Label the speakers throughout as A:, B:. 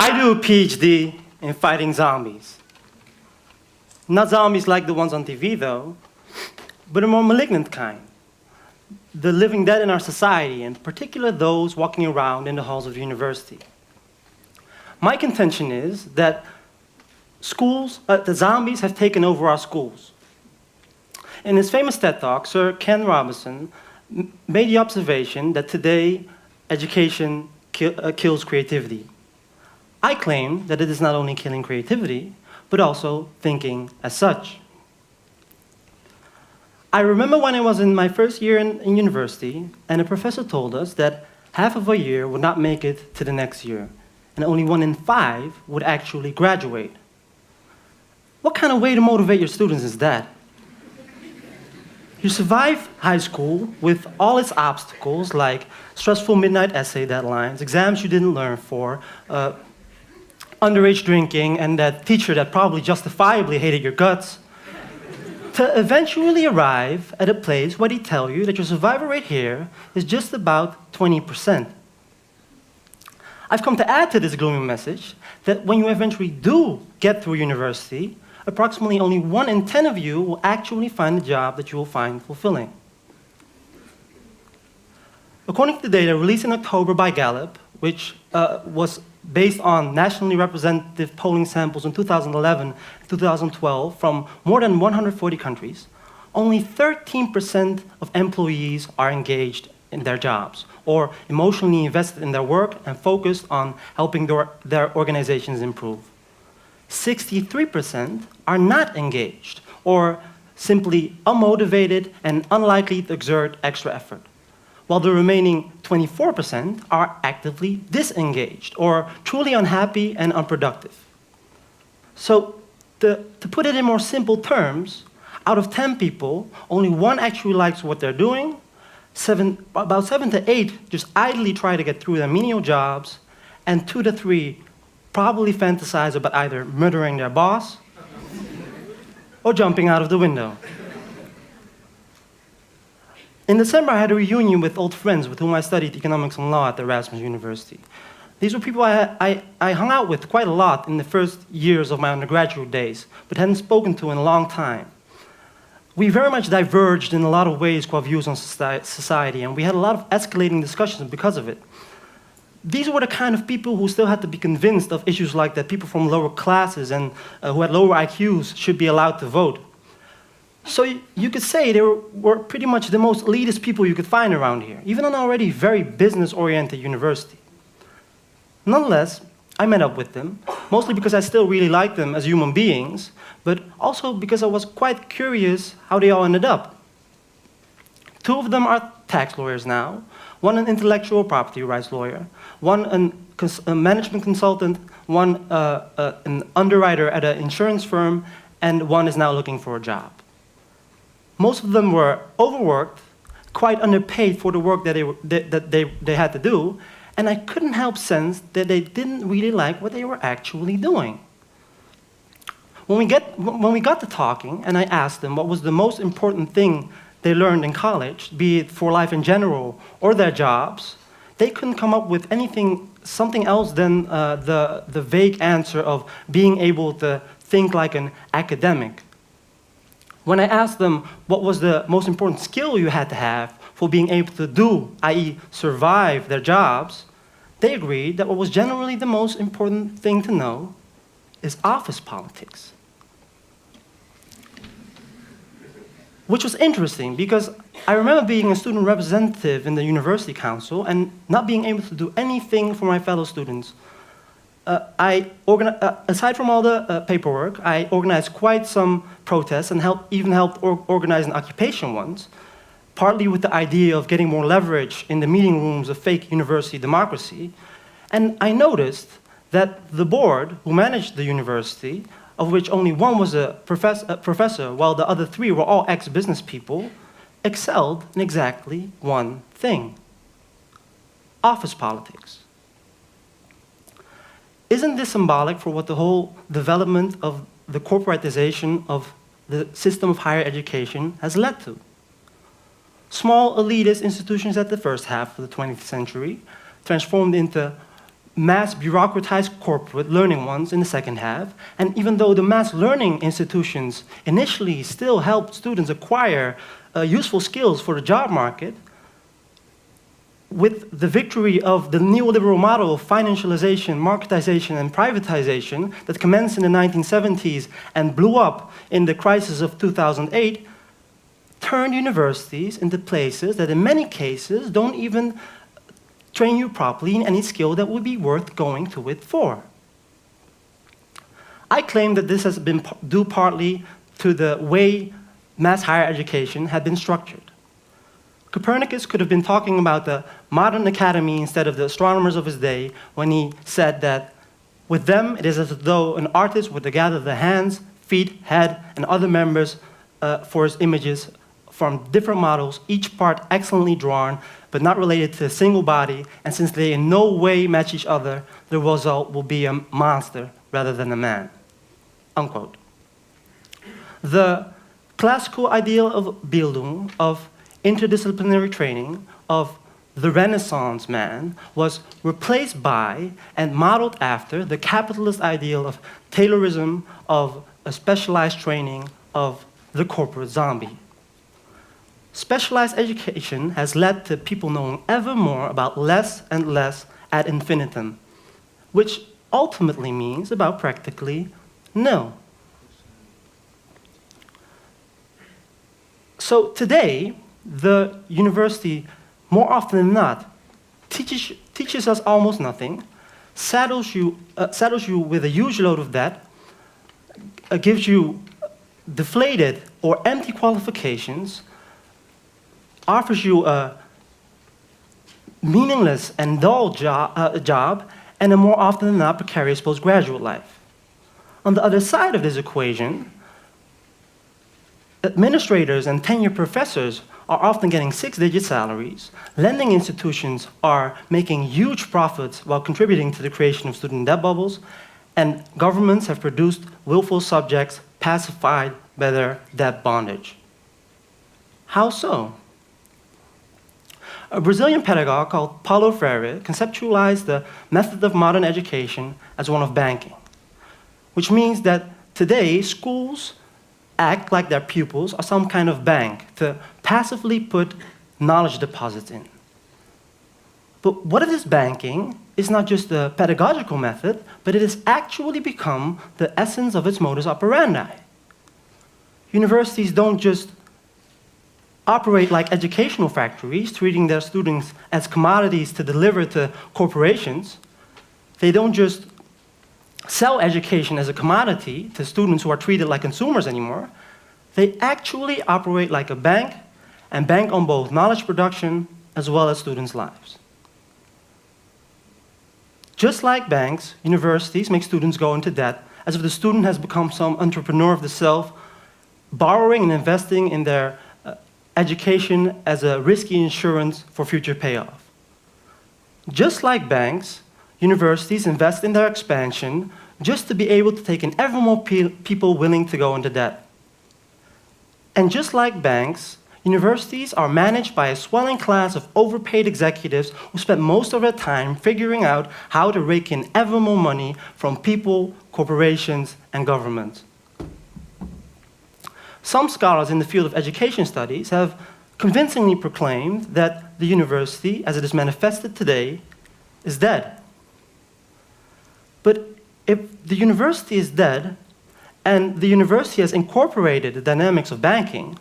A: I do a PhD in fighting zombies. Not zombies like the ones on TV, though, but a more malignant kind. The living dead in our society, in particular those walking around in the halls of the university. My contention is that the zombies have taken over our schools. In his famous TED Talk, Sir Ken Robinson made the observation that today education kills creativity. I claim that it is not only killing creativity, but also thinking as such. I remember when I was in my first year in university, and a professor told us that half of a year would not make it to the next year, and only 1 in 5 would actually graduate. What kind of way to motivate your students is that? You survive high school with all its obstacles, like stressful midnight essay deadlines, exams you didn't learn for, underage drinking, and that teacher that probably justifiably hated your guts, to eventually arrive at a place where they tell you that your survival rate here is just about 20%. I've come to add to this gloomy message that when you eventually do get through university, approximately only 1 in 10 of you will actually find a job that you will find fulfilling. According to the data released in October by Gallup, which was based on nationally representative polling samples in 2011 and 2012 from more than 140 countries, only 13% of employees are engaged in their jobs or emotionally invested in their work and focused on helping their organizations improve. 63% are not engaged or simply unmotivated and unlikely to exert extra effort, while the remaining 24% are actively disengaged or truly unhappy and unproductive. So, to put it in more simple terms, out of 10 people, only 1 actually likes what they're doing, about 7 to 8 just idly try to get through their menial jobs, and 2 to 3 probably fantasize about either murdering their boss or jumping out of the window. In December, I had a reunion with old friends with whom I studied economics and law at Erasmus University. These were people I hung out with quite a lot in the first years of my undergraduate days, but hadn't spoken to in a long time. We very much diverged in a lot of ways to our views on society, and we had a lot of escalating discussions because of it. These were the kind of people who still had to be convinced of issues like that people from lower classes and who had lower IQs should be allowed to vote. So you could say they were pretty much the most elitist people you could find around here, even an already very business-oriented university. Nonetheless, I met up with them, mostly because I still really liked them as human beings, but also because I was quite curious how they all ended up. 2 of them are tax lawyers now, 1 an intellectual property rights lawyer, 1 a management consultant, 1 an underwriter at an insurance firm, and 1 is now looking for a job. Most of them were overworked, quite underpaid for the work that they had to do, and I couldn't help sense that they didn't really like what they were actually doing. When we got to talking, and I asked them what was the most important thing they learned in college, be it for life in general or their jobs, they couldn't come up with something else than the vague answer of being able to think like an academic. When I asked them what was the most important skill you had to have for being able to do, i.e. survive their jobs, they agreed that what was generally the most important thing to know is office politics. Which was interesting because I remember being a student representative in the university council and not being able to do anything for my fellow students. Aside from all the paperwork, I organized quite some protests and even helped organize an occupation once, partly with the idea of getting more leverage in the meeting rooms of fake university democracy. And I noticed that the board who managed the university, of which only 1 was a professor, while the other 3 were all ex-business people, excelled in exactly 1 thing: office politics. Isn't this symbolic for what the whole development of the corporatization of the system of higher education has led to? Small elitist institutions at the first half of the 20th century transformed into mass bureaucratized corporate learning ones in the second half. And even though the mass learning institutions initially still helped students acquire useful skills for the job market, with the victory of the neoliberal model of financialization, marketization, and privatization that commenced in the 1970s and blew up in the crisis of 2008, turned universities into places that in many cases don't even train you properly in any skill that would be worth going to it for. I claim that this has been due partly to the way mass higher education had been structured. Copernicus could have been talking about the modern academy instead of the astronomers of his day when he said that with them it is as though an artist would gather the hands, feet, head, and other members for his images from different models, each part excellently drawn, but not related to a single body, and since they in no way match each other, the result will be a monster rather than a man. Unquote. The classical ideal of Bildung, of interdisciplinary training, of the Renaissance man, was replaced by and modeled after the capitalist ideal of Taylorism, of a specialized training, of the corporate zombie. Specialized education has led to people knowing ever more about less and less ad infinitum, which ultimately means about practically nil. So today, the university, more often than not, teaches us almost nothing, saddles you with a huge load of debt, gives you deflated or empty qualifications, offers you a meaningless and dull job, and a more often than not precarious postgraduate life. On the other side of this equation, administrators and tenured professors are often getting six-digit salaries, lending institutions are making huge profits while contributing to the creation of student debt bubbles, and governments have produced willful subjects pacified by their debt bondage. How so? A Brazilian pedagogue called Paulo Freire conceptualized the method of modern education as one of banking, which means that today schools act like their pupils are some kind of bank to passively put knowledge deposits in. But what it is banking is not just a pedagogical method, but it has actually become the essence of its modus operandi. Universities don't just operate like educational factories, treating their students as commodities to deliver to corporations. They don't just sell education as a commodity to students who are treated like consumers anymore. They actually operate like a bank and bank on both knowledge production as well as students' lives. Just like banks, universities make students go into debt as if the student has become some entrepreneur of the self, borrowing and investing in their education as a risky insurance for future payoff. Just like banks, universities invest in their expansion just to be able to take in ever more people willing to go into debt. And just like banks, universities are managed by a swelling class of overpaid executives who spend most of their time figuring out how to rake in ever more money from people, corporations, and governments. Some scholars in the field of education studies have convincingly proclaimed that the university, as it is manifested today, is dead. But if the university is dead, and the university has incorporated the dynamics of banking,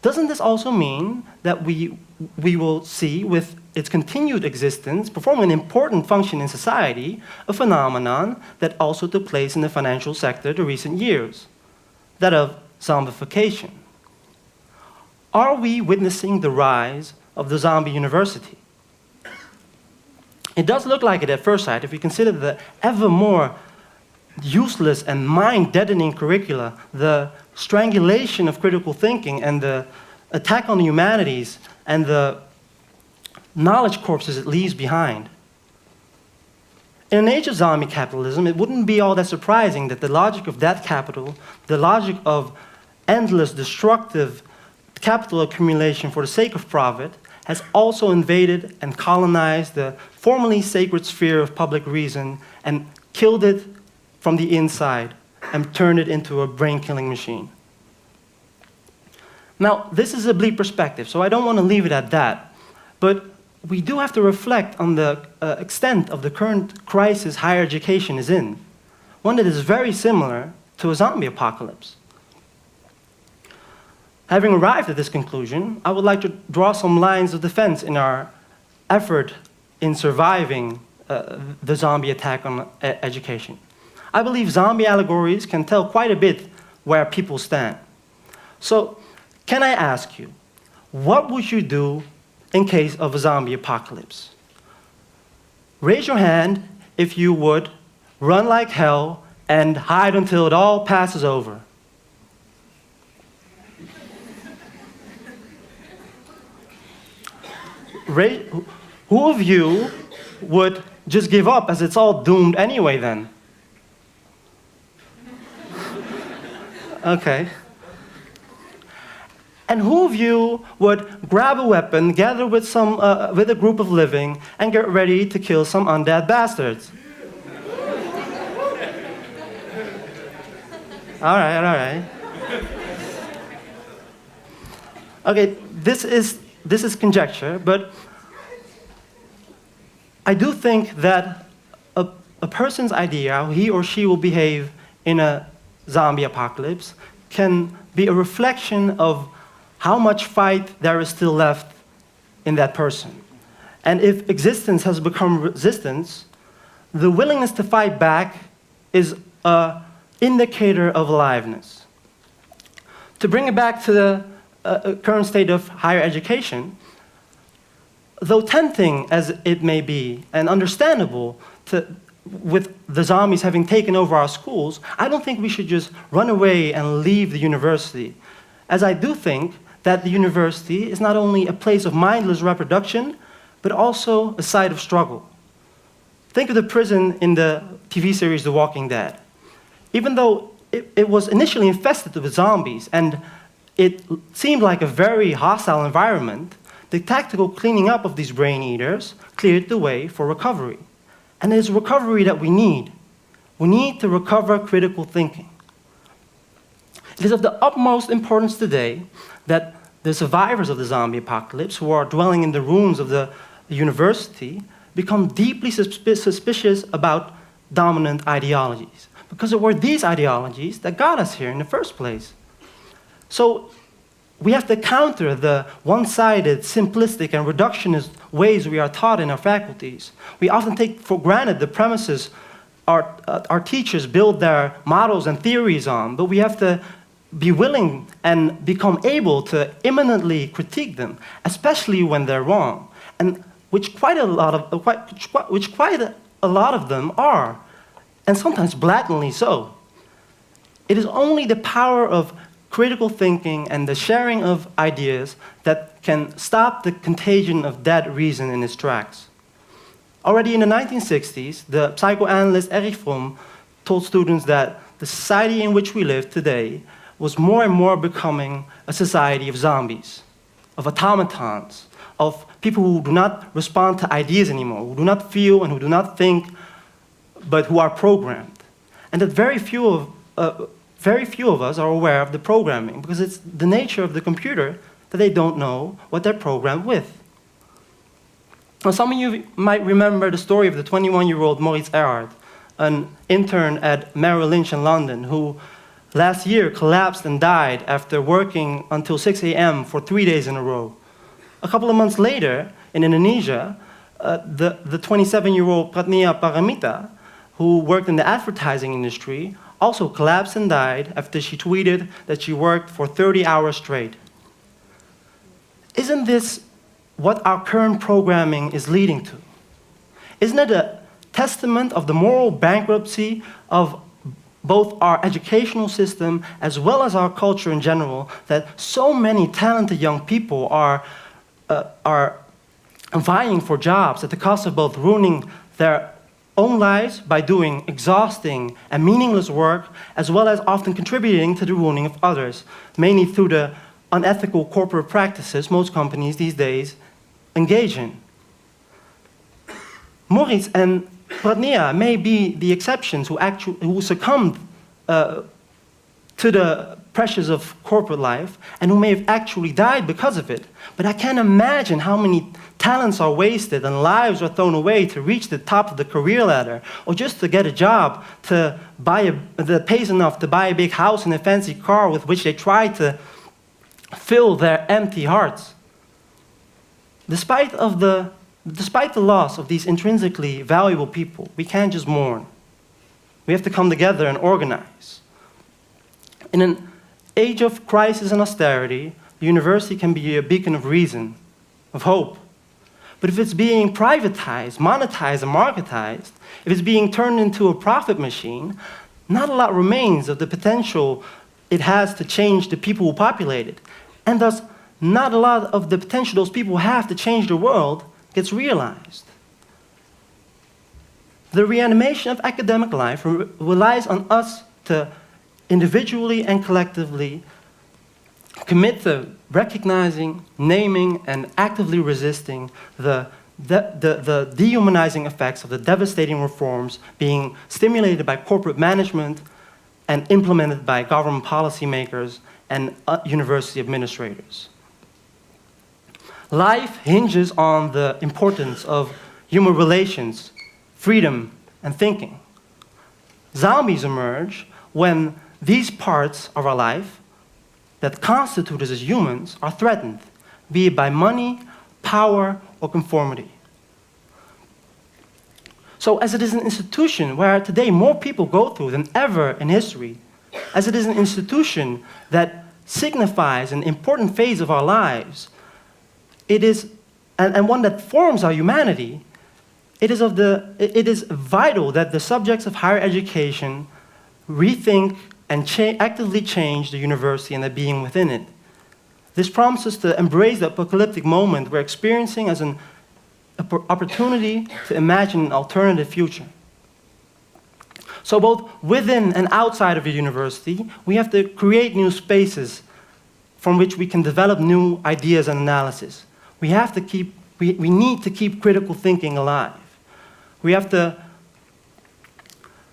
A: doesn't this also mean that we will see, with its continued existence, performing an important function in society, a phenomenon that also took place in the financial sector the recent years, that of zombification? Are we witnessing the rise of the zombie university? It does look like it at first sight if we consider the ever more useless and mind-deadening curricula, the strangulation of critical thinking, and the attack on the humanities, and the knowledge corpses it leaves behind. In an age of zombie capitalism, it wouldn't be all that surprising that the logic of debt capital, the logic of endless, destructive capital accumulation for the sake of profit, has also invaded and colonized the formerly sacred sphere of public reason and killed it from the inside and turned it into a brain-killing machine. Now, this is a bleak perspective, so I don't want to leave it at that. But we do have to reflect on the extent of the current crisis higher education is in, one that is very similar to a zombie apocalypse. Having arrived at this conclusion, I would like to draw some lines of defense in our effort in surviving the zombie attack on education. I believe zombie allegories can tell quite a bit where people stand. So, can I ask you, what would you do in case of a zombie apocalypse? Raise your hand if you would run like hell and hide until it all passes over. Who of you would just give up as it's all doomed anyway then? Okay. And who of you would grab a weapon, gather with a group of living, and get ready to kill some undead bastards? All right. Okay, this is conjecture, but I do think that a person's idea how he or she will behave in a zombie apocalypse can be a reflection of how much fight there is still left in that person. And if existence has become resistance, the willingness to fight back is an indicator of aliveness. To bring it back to the current state of higher education, though tempting as it may be, and understandable with the zombies having taken over our schools, I don't think we should just run away and leave the university, as I do think that the university is not only a place of mindless reproduction, but also a site of struggle. Think of the prison in the TV series The Walking Dead. Even though it was initially infested with zombies and it seemed like a very hostile environment, the tactical cleaning up of these brain eaters cleared the way for recovery. And it is recovery that we need. We need to recover critical thinking. It is of the utmost importance today that the survivors of the zombie apocalypse, who are dwelling in the ruins of the university, become deeply suspicious about dominant ideologies. Because it were these ideologies that got us here in the first place. So we have to counter the one-sided, simplistic, and reductionist ways we are taught in our faculties. We often take for granted the premises our teachers build their models and theories on, but we have to be willing and become able to imminently critique them, especially when they're wrong, and which quite a lot of them are, and sometimes blatantly so. It is only the power of critical thinking and the sharing of ideas that can stop the contagion of dead reason in its tracks. Already in the 1960s, the psychoanalyst Erich Fromm told students that the society in which we live today was more and more becoming a society of zombies, of automatons, of people who do not respond to ideas anymore, who do not feel and who do not think, but who are programmed. And that very few of us are aware of the programming, because it's the nature of the computer that they don't know what they're programmed with. Now, some of you might remember the story of the 21-year-old Maurice Erhard, an intern at Merrill Lynch in London, who last year collapsed and died after working until 6 a.m. for 3 days in a row. A couple of months later, in Indonesia, the 27-year-old Pratnia Paramita, who worked in the advertising industry, also collapsed and died after she tweeted that she worked for 30 hours straight. Isn't this what our current programming is leading to? Isn't it a testament of the moral bankruptcy of both our educational system as well as our culture in general, that so many talented young people are vying for jobs at the cost of both ruining their own lives by doing exhausting and meaningless work, as well as often contributing to the ruining of others, mainly through the unethical corporate practices most companies these days engage in. Maurice and Pradnia may be the exceptions who succumbed to the pressures of corporate life and who may have actually died because of it. But I can't imagine how many talents are wasted and lives are thrown away to reach the top of the career ladder, or just to get a job that pays enough to buy a big house and a fancy car with which they try to fill their empty hearts. Despite the loss of these intrinsically valuable people, we can't just mourn. We have to come together and organize. In an age of crisis and austerity, the university can be a beacon of reason, of hope. But if it's being privatized, monetized, and marketized, if it's being turned into a profit machine, not a lot remains of the potential it has to change the people who populate it. And thus, not a lot of the potential those people have to change the world gets realized. The reanimation of academic life relies on us to individually and collectively commit to recognizing, naming, and actively resisting the dehumanizing effects of the devastating reforms being stimulated by corporate management and implemented by government policymakers and university administrators. Life hinges on the importance of human relations, freedom, and thinking. Zombies emerge when these parts of our life that constitute us as humans are threatened, be it by money, power, or conformity. So as it is an institution where today more people go through than ever in history, as it is an institution that signifies an important phase of our lives, it is, and one that forms our humanity, it is vital that the subjects of higher education rethink and actively change the university and the being within it. This promises to embrace the apocalyptic moment we're experiencing as an opportunity to imagine an alternative future. So both within and outside of a university, we have to create new spaces from which we can develop new ideas and analysis. We need to keep critical thinking alive. We have to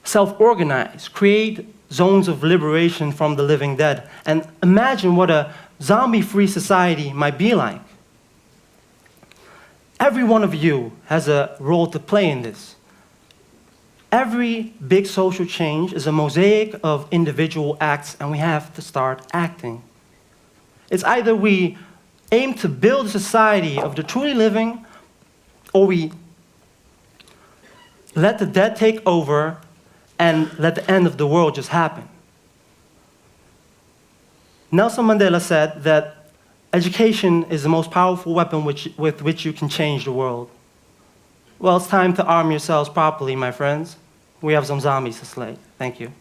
A: self-organize, create zones of liberation from the living dead, and imagine what a zombie-free society might be like. Every one of you has a role to play in this. Every big social change is a mosaic of individual acts, and we have to start acting. It's either we aim to build a society of the truly living, or we let the dead take over and let the end of the world just happen. Nelson Mandela said that education is the most powerful weapon with which you can change the world. Well, it's time to arm yourselves properly, my friends. We have some zombies to slay. Thank you.